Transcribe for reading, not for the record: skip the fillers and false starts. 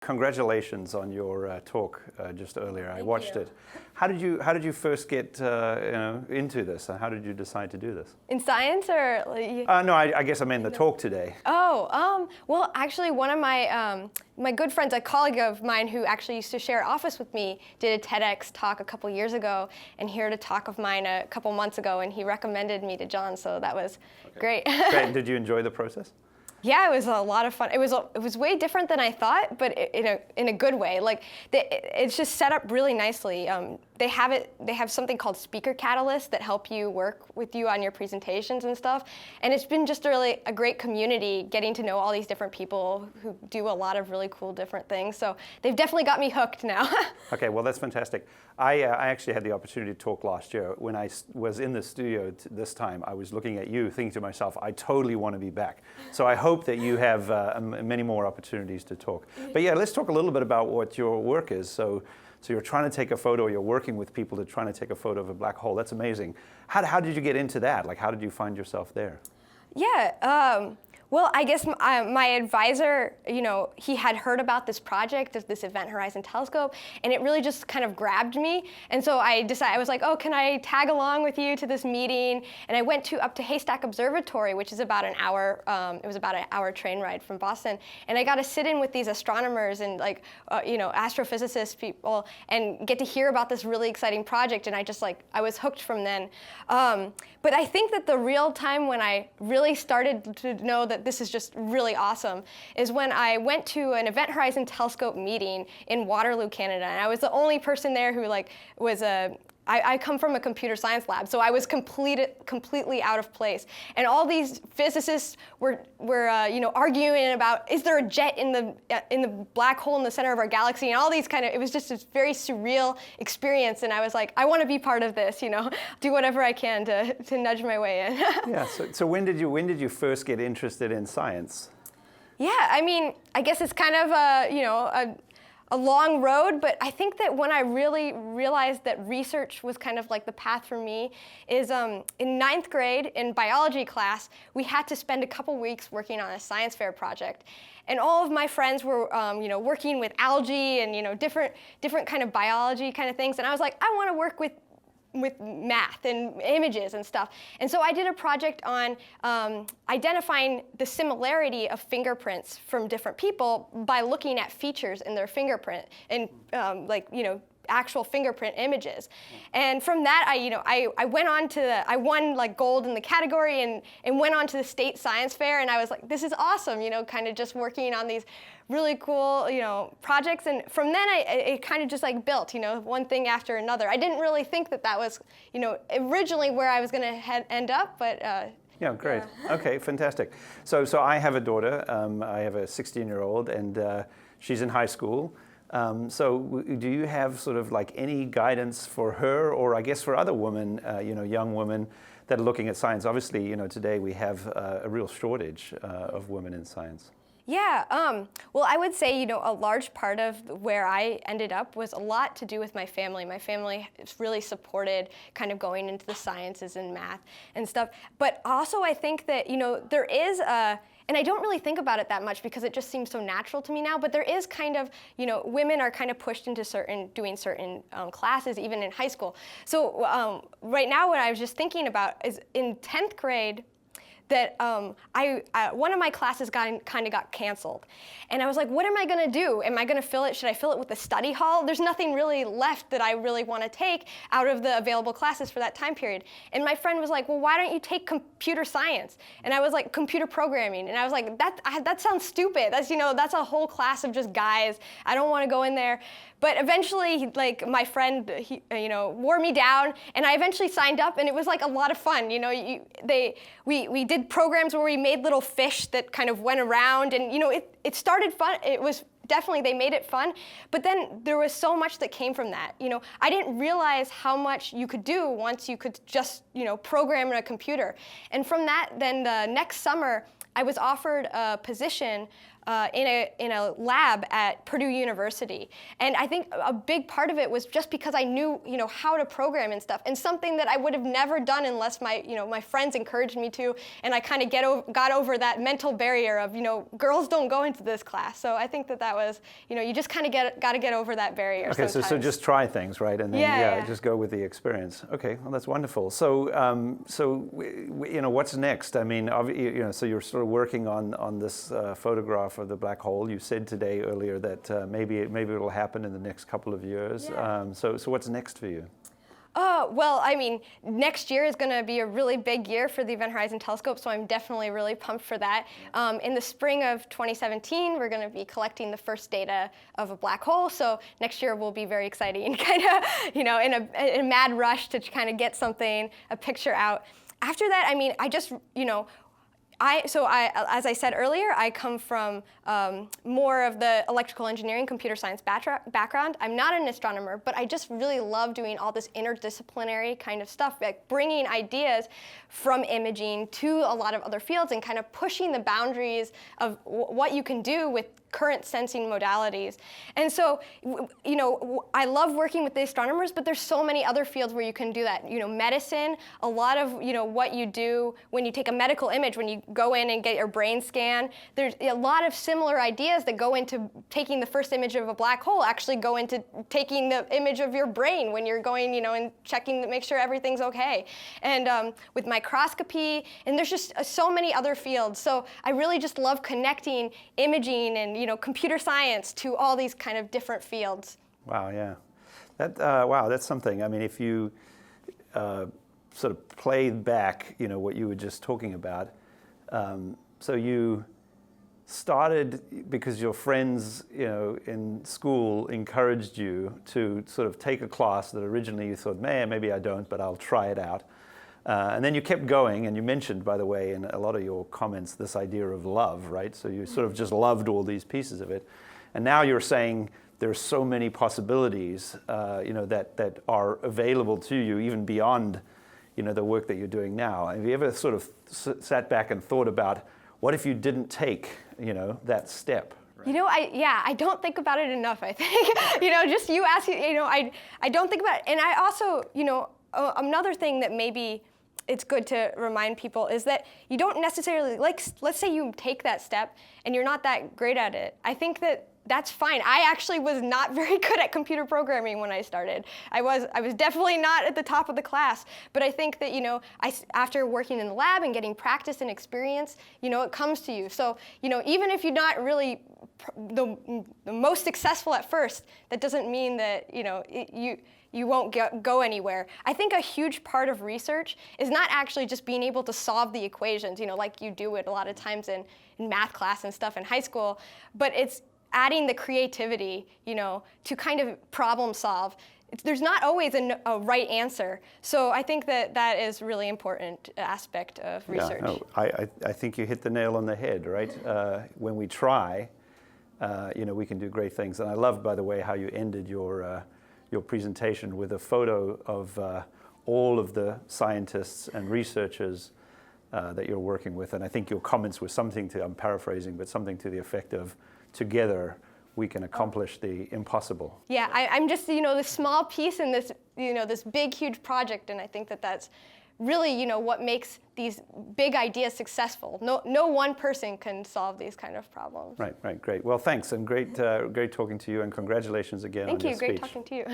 Congratulations on your talk just earlier. I watched you. it. How did you first get into this? How did you decide to do this? In science or? No, I guess I meant the talk today. Oh, well, actually, one of my my good friends, a colleague of mine who actually used to share office with me, did a TEDx talk a couple years ago, and he heard a talk of mine a couple months ago, and he recommended me to John. So that was great. Great. Did you enjoy the process? Yeah, it was a lot of fun. It was way different than I thought, but in a good way. Like it's just set up really nicely. They have something called speaker catalysts that help you work with you on your presentations and stuff. And it's been just really a great community, getting to know all these different people who do a lot of really cool different things. So they've definitely got me hooked now. Okay, well that's fantastic. I actually had the opportunity to talk last year. When I was in the studio this time, I was looking at you, thinking to myself, I totally want to be back. So I hope that you have many more opportunities to talk. But yeah, let's talk a little bit about what your work is. So you're trying to take a photo, you're working with people to trying to take a photo of a black hole. That's amazing. How did you get into that? Like, how did you find yourself there? Yeah. Well, I guess my advisor, he had heard about this project, this Event Horizon Telescope, and it really just kind of grabbed me. And so I was like, oh, can I tag along with you to this meeting? And I went up to Haystack Observatory, which is about an hour, it was about an hour train ride from Boston. And I got to sit in with these astronomers and astrophysicist people and get to hear about this really exciting project. And I was hooked from then. But I think that the real time when I really started to know that this is just really awesome is when I went to an Event Horizon Telescope meeting in Waterloo, Canada. And I was the only person there who was I come from a computer science lab, so I was completely out of place. And all these physicists were arguing about, is there a jet in the black hole in the center of our galaxy, and all these it was just this very surreal experience. And I was like, I want to be part of this, do whatever I can to nudge my way in. Yeah. So when did you first get interested in science? Yeah, I mean, I guess it's kind of a long road, but I think that when I really realized that research was kind of like the path for me is in ninth grade in biology class, we had to spend a couple weeks working on a science fair project. And all of my friends were working with algae and different kind of biology kind of things. And I was like, I want to work with math and images and stuff. And so I did a project on identifying the similarity of fingerprints from different people by looking at features in their fingerprint and actual fingerprint images. And from that, I went on I won gold in the category and went on to the state science fair, and I was like, this is awesome, kind of just working on these really cool, projects. And from then it kind of just built, one thing after another. I didn't really think that was, originally where I was going to end up, but yeah, great. Yeah. Okay, fantastic. So I have a daughter. I have a 16-year-old, and she's in high school. So do you have sort of any guidance for her, or I guess for other women, young women that are looking at science? Obviously, today we have a real shortage of women in science. Yeah, well, I would say, a large part of where I ended up was a lot to do with my family. My family really supported kind of going into the sciences and math and stuff. But also I think that, there is and I don't really think about it that much because it just seems so natural to me now, but there is kind of, women are kind of pushed into doing certain classes, even in high school. So right now what I was just thinking about is in 10th grade, that one of my classes kind of got canceled. And I was like, what am I going to do? Am I going to fill it? Should I fill it with a study hall? There's nothing really left that I really want to take out of the available classes for that time period. And my friend was like, well, why don't you take computer science? And I was like, computer programming. And I was like, that sounds stupid. That's, that's a whole class of just guys. I don't want to go in there. But eventually, my friend, wore me down, and I eventually signed up, and it was a lot of fun. We did programs where we made little fish that kind of went around, and it started fun. It was definitely, they made it fun, but then there was so much that came from that. I didn't realize how much you could do once you could just program in a computer. And from that, then the next summer, I was offered a position in a lab at Purdue University. And I think a big part of it was just because I knew, how to program and stuff, and something that I would have never done unless my friends encouraged me to, and I kind of got over that mental barrier of, girls don't go into this class. So I think that was, you just kind of got to get over that barrier. Okay, so just try things, right? And then just go with the experience. Okay, well, that's wonderful. So what's next? I mean, so you're sort of working on this photograph of the black hole. You said earlier that maybe it'll happen in the next couple of years. Yeah. So what's next for you? Well, I mean, next year is going to be a really big year for the Event Horizon Telescope, so I'm definitely really pumped for that. In the spring of 2017, we're going to be collecting the first data of a black hole, so next year will be very exciting, kind of, in a mad rush to kind of get a picture out. After that, I mean, I just, as I said earlier, I come from more of the electrical engineering, computer science background. I'm not an astronomer, but I just really love doing all this interdisciplinary kind of stuff, like bringing ideas from imaging to a lot of other fields and kind of pushing the boundaries of what you can do with current sensing modalities. And so, I love working with the astronomers, but there's so many other fields where you can do that. Medicine, a lot of, what you do when you take a medical image, when you go in and get your brain scan, there's a lot of similar ideas that go into taking the first image of a black hole, actually go into taking the image of your brain when you're going, and checking to make sure everything's okay. And with microscopy, and there's just so many other fields. So I really just love connecting imaging and computer science to all these kind of different fields. Wow, yeah. That's something. I mean, if you sort of played back, what you were just talking about, so you started because your friends, in school encouraged you to sort of take a class that originally you thought, maybe I don't, but I'll try it out. And then you kept going, and you mentioned, by the way, in a lot of your comments, this idea of love, right? So you sort of just loved all these pieces of it. And now you're saying there's so many possibilities, that are available to you, even beyond, the work that you're doing now. Have you ever sort of sat back and thought about, what if you didn't take, that step? Right? I don't think about it enough, I think. Just you asking, I don't think about it. And I also, another thing that maybe it's good to remind people is that you don't necessarily, let's say you take that step and you're not that great at it. I think that's fine. I actually was not very good at computer programming when I started. I was definitely not at the top of the class. But I think that, after working in the lab and getting practice and experience, it comes to you. So, even if you're not really the most successful at first, that doesn't mean that, you won't go anywhere. I think a huge part of research is not actually just being able to solve the equations, like you do it a lot of times in math class and stuff in high school, but it's adding the creativity, to kind of problem solve. There's not always a right answer. So I think that is really important aspect of research. Yeah, no, I think you hit the nail on the head, right? When we try, we can do great things. And I loved, by the way, how you ended your presentation with a photo of all of the scientists and researchers that you're working with. And I think your comments were I'm paraphrasing, but something to the effect of, together we can accomplish the impossible. Yeah, I'm just, this small piece in this, this big, huge project, and I think that's really, what makes these big ideas successful. No one person can solve these kind of problems. Right, great. Well, thanks, and great talking to you, and congratulations again on your speech. Thank you, great talking to you.